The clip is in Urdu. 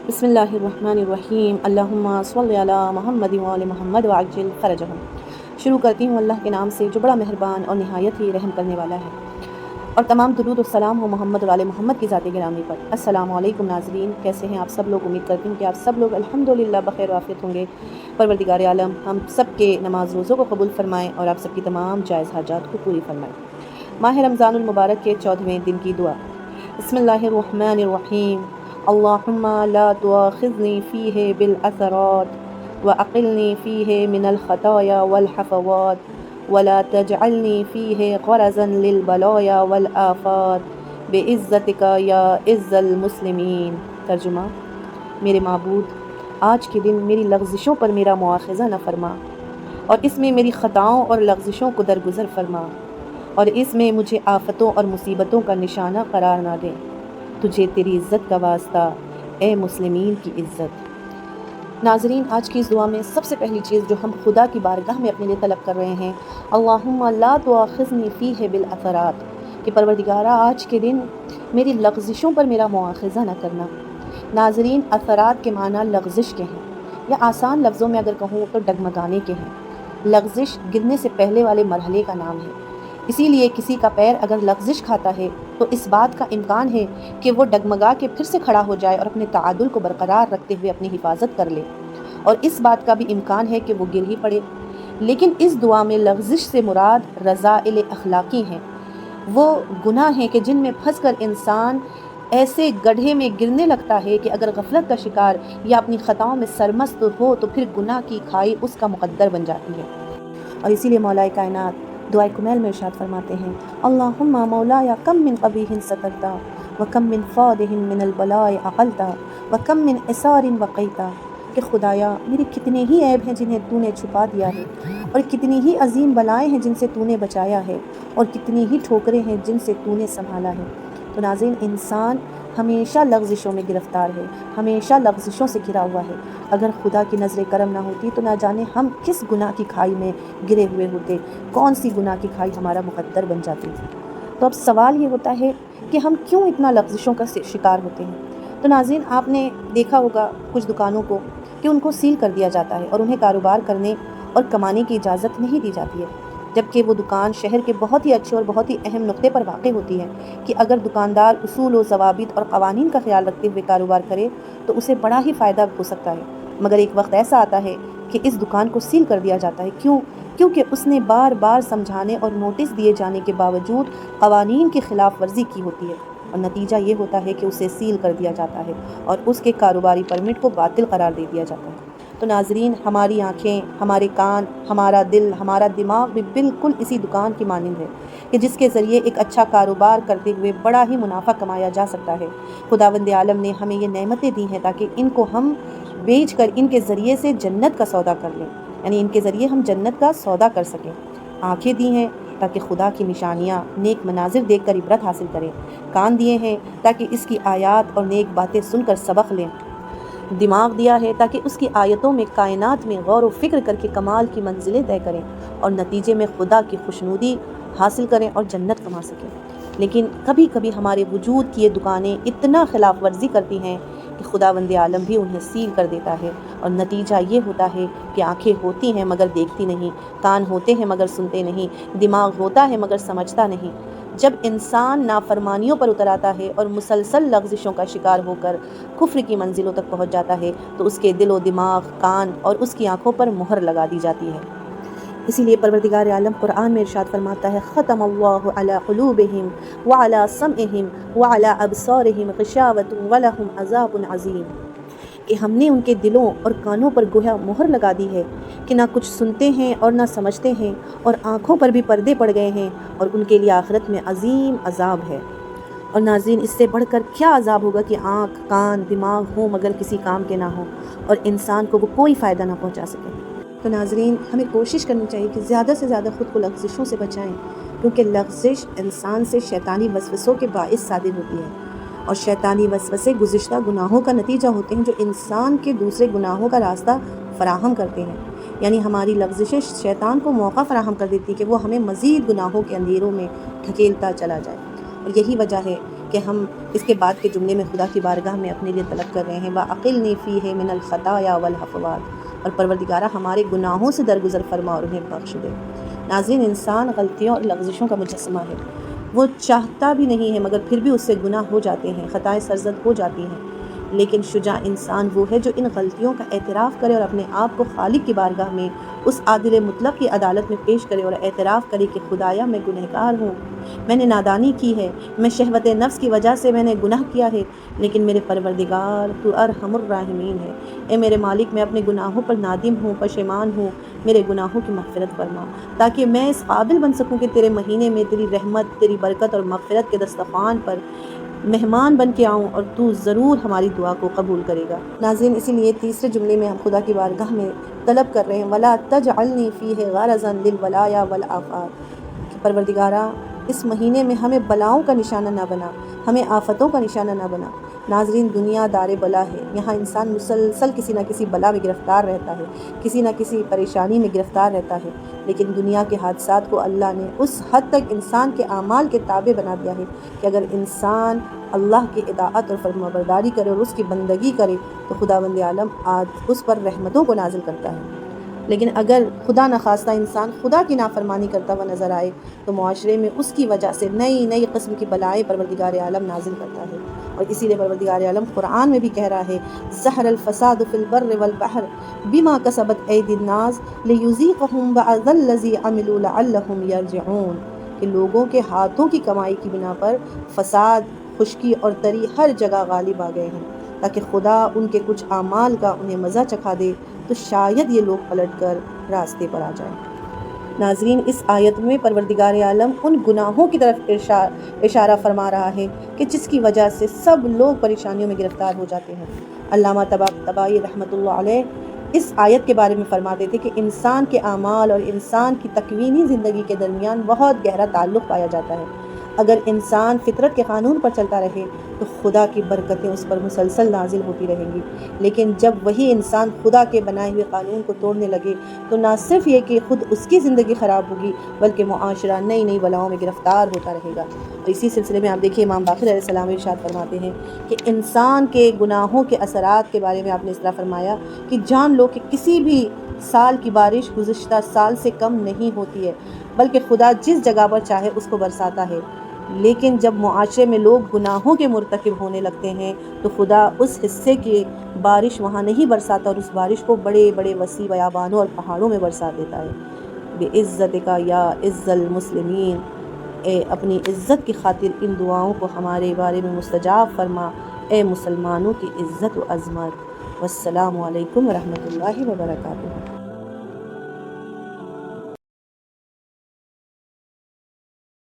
بسم اللہ الرحمن الرحیم، اللہم صلی علی محمد وآل محمد وعجل فرجہم۔ شروع کرتی ہوں اللہ کے نام سے جو بڑا مہربان اور نہایت ہی رحم کرنے والا ہے، اور تمام درود و سلام ہو محمد اور آل محمد کی ذات گرامی پر۔ السلام علیکم ناظرین، کیسے ہیں آپ سب لوگ؟ امید کرتی ہوں کہ آپ سب لوگ الحمدللہ بخیر و عافیت ہوں گے۔ پروردگار عالم ہم سب کے نماز روزوں کو قبول فرمائیں اور آپ سب کی تمام جائز حاجات کو پوری فرمائیں۔ ماہ رمضان المبارک کے 14ویں دن کی دعا۔ بسم اللہ الرحمن الرحیم، اللہم لا تؤاخذنی فیہ بالعثرات وأقلنی فیہ من الخطایا والحفوات ولا تجعلنی فیہ غرضا للبلایا والآفات بعزتک یا عز المسلمین۔ ترجمہ: میرے معبود، آج کے دن میری لغزشوں پر میرا مواخذہ نہ فرما، اور اس میں میری خطاؤں اور لغزشوں کو درگزر فرما، اور اس میں مجھے آفتوں اور مصیبتوں کا نشانہ قرار نہ دے۔ تجھے تیری عزت کا واسطہ، اے مسلمین کی عزت۔ ناظرین، آج کی اس دعا میں سب سے پہلی چیز جو ہم خدا کی بارگاہ میں اپنے لیے طلب کر رہے ہیں، اللہم لا تؤاخذنی فیہ بالعثرات، کہ پروردگارہ آج کے دن میری لغزشوں پر میرا مواخذہ نہ کرنا۔ ناظرین، اثرات کے معنی لغزش کے ہیں، یا آسان لفظوں میں اگر کہوں تو ڈگمگانے کے ہیں۔ لغزش گرنے سے پہلے والے مرحلے کا نام ہے، اسی لیے کسی کا پیر اگر لغزش کھاتا ہے تو اس بات کا امکان ہے کہ وہ ڈگمگا کے پھر سے کھڑا ہو جائے اور اپنے تعادل کو برقرار رکھتے ہوئے اپنی حفاظت کر لے، اور اس بات کا بھی امکان ہے کہ وہ گر ہی پڑے۔ لیکن اس دعا میں لغزش سے مراد رذائل اخلاقی ہیں، وہ گناہ ہیں کہ جن میں پھنس کر انسان ایسے گڈھے میں گرنے لگتا ہے کہ اگر غفلت کا شکار یا اپنی خطاؤں میں سرمست ہو تو پھر گناہ کی کھائی اس کا مقدر بن جاتی ہے۔ اور اسی لیے مولا کائنات دعائے کمیل میں ارشاد فرماتے ہیں، اللہم مولایا کم من قبیح سترتا وکم من فادح من البلاء عقلتا وکم من اسار وقیتا، کہ خدایا میری کتنے ہی عیب ہیں جنہیں تو نے چھپا دیا ہے، اور کتنی ہی عظیم بلائیں ہیں جن سے تو نے بچایا ہے، اور کتنی ہی ٹھوکریں ہیں جن سے تو نے سنبھالا ہے۔ تو ناظرین، انسان ہمیشہ لغزشوں میں گرفتار ہے، ہمیشہ لغزشوں سے گھرا ہوا ہے۔ اگر خدا کی نظر کرم نہ ہوتی تو نہ جانے ہم کس گناہ کی کھائی میں گرے ہوئے ہوتے، کون سی گناہ کی کھائی ہمارا مقدر بن جاتی۔ تو اب سوال یہ ہوتا ہے کہ ہم کیوں اتنا لغزشوں کا شکار ہوتے ہیں؟ تو ناظرین، آپ نے دیکھا ہوگا کچھ دکانوں کو کہ ان کو سیل کر دیا جاتا ہے اور انہیں کاروبار کرنے اور کمانے کی اجازت نہیں دی جاتی ہے، جبکہ وہ دکان شہر کے بہت ہی اچھے اور بہت ہی اہم نقطے پر واقع ہوتی ہے کہ اگر دکاندار اصول و ضوابط اور قوانین کا خیال رکھتے ہوئے کاروبار کرے تو اسے بڑا ہی فائدہ ہو سکتا ہے۔ مگر ایک وقت ایسا آتا ہے کہ اس دکان کو سیل کر دیا جاتا ہے۔ کیونکہ اس نے بار بار سمجھانے اور نوٹس دیے جانے کے باوجود قوانین کی خلاف ورزی کی ہوتی ہے، اور نتیجہ یہ ہوتا ہے کہ اسے سیل کر دیا جاتا ہے اور اس کے کاروباری پرمٹ کو باطل قرار دے دیا جاتا ہے۔ تو ناظرین، ہماری آنکھیں، ہمارے کان، ہمارا دل، ہمارا دماغ بھی بالکل اسی دکان کی مانند ہے کہ جس کے ذریعے ایک اچھا کاروبار کرتے ہوئے بڑا ہی منافع کمایا جا سکتا ہے۔ خداوند عالم نے ہمیں یہ نعمتیں دی ہیں تاکہ ان کو ہم بیچ کر ان کے ذریعے سے جنت کا سودا کر لیں، یعنی ان کے ذریعے ہم جنت کا سودا کر سکیں۔ آنکھیں دی ہیں تاکہ خدا کی نشانیاں، نیک مناظر دیکھ کر عبرت حاصل کریں۔ کان دیے ہیں تاکہ اس کی آیات اور نیک باتیں سن کر سبق لیں۔ دماغ دیا ہے تاکہ اس کی آیتوں میں، کائنات میں غور و فکر کر کے کمال کی منزلیں طے کریں اور نتیجے میں خدا کی خوشنودی حاصل کریں اور جنت کما سکیں۔ لیکن کبھی کبھی ہمارے وجود کی یہ دکانیں اتنا خلاف ورزی کرتی ہیں کہ خداوند عالم بھی انہیں سیل کر دیتا ہے، اور نتیجہ یہ ہوتا ہے کہ آنکھیں ہوتی ہیں مگر دیکھتی نہیں، کان ہوتے ہیں مگر سنتے نہیں، دماغ ہوتا ہے مگر سمجھتا نہیں۔ جب انسان نافرمانیوں پر اتر آتا ہے اور مسلسل لغزشوں کا شکار ہو کر کفر کی منزلوں تک پہنچ جاتا ہے تو اس کے دل و دماغ، کان اور اس کی آنکھوں پر مہر لگا دی جاتی ہے۔ اسی لیے پروردگار عالم قرآن میں ارشاد فرماتا ہے، ختم اللہ علی قلوبہم وعلی سمعہم وعلی ابصارہم غشاوۃ ولہم عذاب عظیم، کہ ہم نے ان کے دلوں اور کانوں پر گویا مہر لگا دی ہے کہ نہ کچھ سنتے ہیں اور نہ سمجھتے ہیں، اور آنکھوں پر بھی پردے پڑ گئے ہیں، اور ان کے لیے آخرت میں عظیم عذاب ہے۔ اور ناظرین، اس سے بڑھ کر کیا عذاب ہوگا کہ آنکھ، کان، دماغ ہوں مگر کسی کام کے نہ ہوں اور انسان کو وہ کوئی فائدہ نہ پہنچا سکے۔ تو ناظرین، ہمیں کوشش کرنی چاہیے کہ زیادہ سے زیادہ خود کو لغزشوں سے بچائیں، کیونکہ لغزش انسان سے شیطانی وسوسوں کے باعث صادر ہوتی ہے، اور شیطانی وسوسے گزشتہ گناہوں کا نتیجہ ہوتے ہیں جو انسان کے دوسرے گناہوں کا راستہ فراہم کرتے ہیں۔ یعنی ہماری لغزشیں شیطان کو موقع فراہم کر دیتی کہ وہ ہمیں مزید گناہوں کے اندھیروں میں دھکیلتا چلا جائے، اور یہی وجہ ہے کہ ہم اس کے بعد کے جملے میں خدا کی بارگاہ میں اپنے لیے طلب کر رہے ہیں وَأَقِلْنِي فِيهِ مِنَ الْخَطَايَا وَالْحَفَوَاتِ، اور پروردگارہ ہمارے گناہوں سے درگزر فرما اور انہیں بخش دے۔ ناظرین، انسان غلطیوں اور لغزشوں کا مجسمہ ہے، وہ چاہتا بھی نہیں ہے مگر پھر بھی اس سے گناہ ہو جاتے ہیں، خطائیں سرزد ہو جاتی ہیں۔ لیکن شجاع انسان وہ ہے جو ان غلطیوں کا اعتراف کرے اور اپنے آپ کو خالق کی بارگاہ میں اس عادل مطلق کی عدالت میں پیش کرے اور اعتراف کرے کہ خدایا میں گنہگار ہوں، میں نے نادانی کی ہے، میں شہوت نفس کی وجہ سے میں نے گناہ کیا ہے، لیکن میرے پروردگار تو ارحم الراحمین ہے۔ اے میرے مالک، میں اپنے گناہوں پر نادم ہوں، پشیمان ہوں، میرے گناہوں کی مغفرت فرما، تاکہ میں اس قابل بن سکوں کہ تیرے مہینے میں تیری رحمت، تیری برکت اور مغفرت کے دسترخوان پر مہمان بن کے آؤں، اور تو ضرور ہماری دعا کو قبول کرے گا۔ ناظرین، اسی لیے تیسرے جملے میں ہم خدا کی بارگاہ میں طلب کر رہے ہیں وَلَا تَجْعَلْنِي فِيهِ غَرَضًا لِلْبَلَايَا وَالْآفَاتِ، کہ پروردگارہ اس مہینے میں ہمیں بلاؤں کا نشانہ نہ بنا، ہمیں آفتوں کا نشانہ نہ بنا۔ ناظرین، دنیا دار بلا ہے، یہاں انسان مسلسل کسی نہ کسی بلا میں گرفتار رہتا ہے، کسی نہ کسی پریشانی میں گرفتار رہتا ہے، لیکن دنیا کے حادثات کو اللہ نے اس حد تک انسان کے اعمال کے تابع بنا دیا ہے کہ اگر انسان اللہ کی اطاعت اور فرمانبرداری کرے اور اس کی بندگی کرے تو خداوند عالم اس پر رحمتوں کو نازل کرتا ہے۔ لیکن اگر خدا نخواستہ انسان خدا کی نافرمانی کرتا ہوا نظر آئے تو معاشرے میں اس کی وجہ سے نئی نئی قسم کی بلائیں پروردگار عالم نازل کرتا ہے، اور اسی لیے پروردگار عالم قرآن میں بھی کہہ رہا ہے ظہر الفساد فی البر والبحر بما کسبت ایدی الناس لیذیقہم بعض الذی عملوا لعلہم یرجعون، کہ لوگوں کے ہاتھوں کی کمائی کی بنا پر فساد، خشکی اور تری ہر جگہ غالب آ گئے ہیں، تاکہ خدا ان کے کچھ اعمال کا انہیں مزہ چکھا دے تو شاید یہ لوگ پلٹ کر راستے پر آ جائیں۔ ناظرین، اس آیت میں پروردگار عالم ان گناہوں کی طرف اشارہ فرما رہا ہے کہ جس کی وجہ سے سب لوگ پریشانیوں میں گرفتار ہو جاتے ہیں۔ علامہ طباطبائی رحمۃ اللہ علیہ اس آیت کے بارے میں فرماتے تھے کہ انسان کے اعمال اور انسان کی تکوینی زندگی کے درمیان بہت گہرا تعلق پایا جاتا ہے۔ اگر انسان فطرت کے قانون پر چلتا رہے تو خدا کی برکتیں اس پر مسلسل نازل ہوتی رہیں گی، لیکن جب وہی انسان خدا کے بنائے ہوئے قانون کو توڑنے لگے تو نہ صرف یہ کہ خود اس کی زندگی خراب ہوگی بلکہ معاشرہ نئی نئی بلاؤں میں گرفتار ہوتا رہے گا۔ اور اسی سلسلے میں آپ دیکھیے امام باقر علیہ السلام ارشاد فرماتے ہیں کہ انسان کے گناہوں کے اثرات کے بارے میں آپ نے اس طرح فرمایا کہ جان لو کہ کسی بھی سال کی بارش گزشتہ سال سے کم نہیں ہوتی ہے، بلکہ خدا جس جگہ پر چاہے اس کو برساتا ہے، لیکن جب معاشرے میں لوگ گناہوں کے مرتکب ہونے لگتے ہیں تو خدا اس حصے کی بارش وہاں نہیں برساتا اور اس بارش کو بڑے بڑے وسیع بیابانوں اور پہاڑوں میں برسا دیتا ہے۔ بِعِزَّتِکَ یا عِزَّ الْمُسْلِمِین، اے اپنی عزت کی خاطر ان دعاؤں کو ہمارے بارے میں مستجاب فرما، اے مسلمانوں کی عزت و عظمت۔ والسلام علیکم ورحمۃ اللہ وبرکاتہ۔